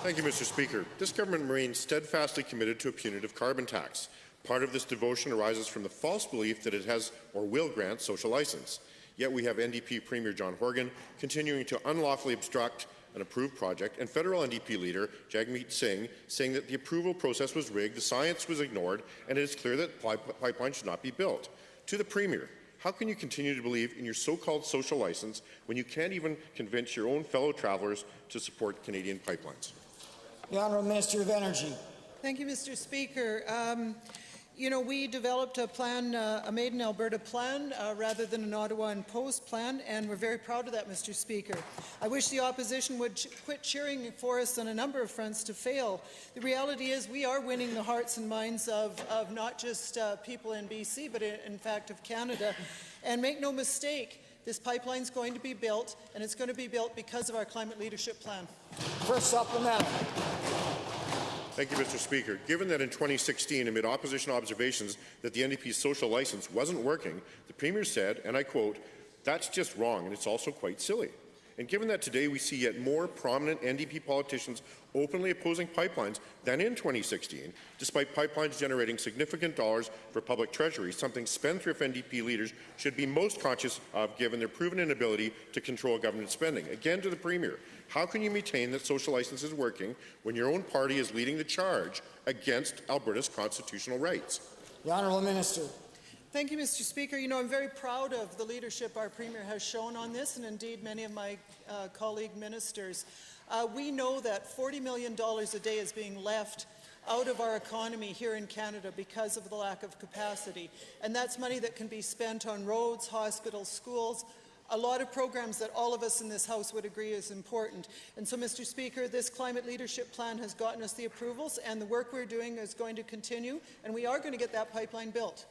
Thank you, Mr. Speaker. This government remains steadfastly committed to a punitive carbon tax. Part of this devotion arises from the false belief that it has or will grant social license. Yet we have NDP Premier John Horgan continuing to unlawfully obstruct an approved project, and federal NDP leader Jagmeet Singh saying that the approval process was rigged, the science was ignored, and it is clear that pipeline should not be built. To the Premier, how can you continue to believe in your so-called social license when you can't even convince your own fellow travellers to support Canadian pipelines? The Honourable Minister of Energy. Thank you, Mr. Speaker. We developed a plan, a Made in Alberta plan, rather than an Ottawa-imposed plan, and we're very proud of that, Mr. Speaker. I wish the opposition would quit cheering for us on a number of fronts to fail. The reality is we are winning the hearts and minds of not just people in BC, but in fact of Canada. And make no mistake, this pipeline is going to be built, and it's going to be built because of our climate leadership plan. First supplemental. Thank you, Mr. Speaker. Given that in 2016, amid opposition observations that the NDP's social license wasn't working, the Premier said, and I quote, "That's just wrong, and it's also quite silly." And given that today we see yet more prominent NDP politicians openly opposing pipelines than in 2016, despite pipelines generating significant dollars for public treasury, something spendthrift NDP leaders should be most conscious of given their proven inability to control government spending. Again to the Premier, how can you maintain that social license is working when your own party is leading the charge against Alberta's constitutional rights? The Honourable Minister. Thank you, Mr. Speaker. I'm very proud of the leadership our Premier has shown on this, and indeed many of my colleague ministers. We know that $40 million a day is being left out of our economy here in Canada because of the lack of capacity, and that's money that can be spent on roads, hospitals, schools, a lot of programs that all of us in this House would agree is important. And so, Mr. Speaker, this climate leadership plan has gotten us the approvals, and the work we're doing is going to continue, and we are going to get that pipeline built.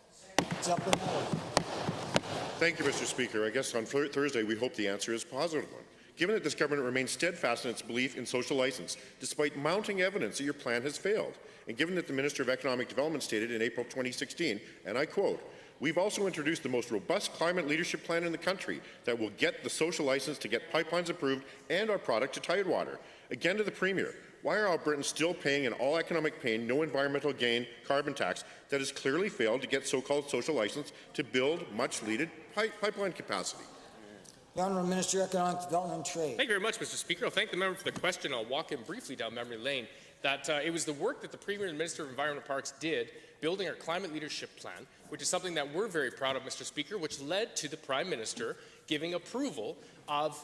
Thank you, Mr. Speaker. I guess on Thursday we hope the answer is a positive one. Given that this government remains steadfast in its belief in social license, despite mounting evidence that your plan has failed, and given that the Minister of Economic Development stated in April 2016, and I quote, "We've also introduced the most robust climate leadership plan in the country that will get the social license to get pipelines approved and our product to Tidewater." Again to the Premier, why are Albertans still paying an all economic pain, no environmental gain carbon tax that has clearly failed to get so-called social license to build much-needed pipeline capacity? The Honourable Minister of Economic Development and Trade. Thank you very much, Mr. Speaker. I'll thank the member for the question. I'll walk in briefly down memory lane. It was the work that the Premier and Minister of Environment and Parks did building our climate leadership plan, which is something that we're very proud of, Mr. Speaker, which led to the Prime Minister giving approval of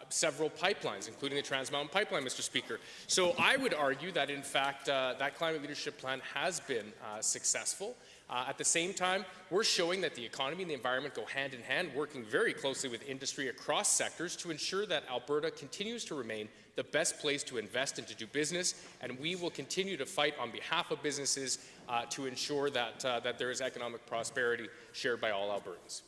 several pipelines, including the Trans Mountain Pipeline, Mr. Speaker. So I would argue that, in fact, that climate leadership plan has been successful. At the same time, we're showing that the economy and the environment go hand in hand, working very closely with industry across sectors to ensure that Alberta continues to remain the best place to invest and to do business, and we will continue to fight on behalf of businesses to ensure that there is economic prosperity shared by all Albertans.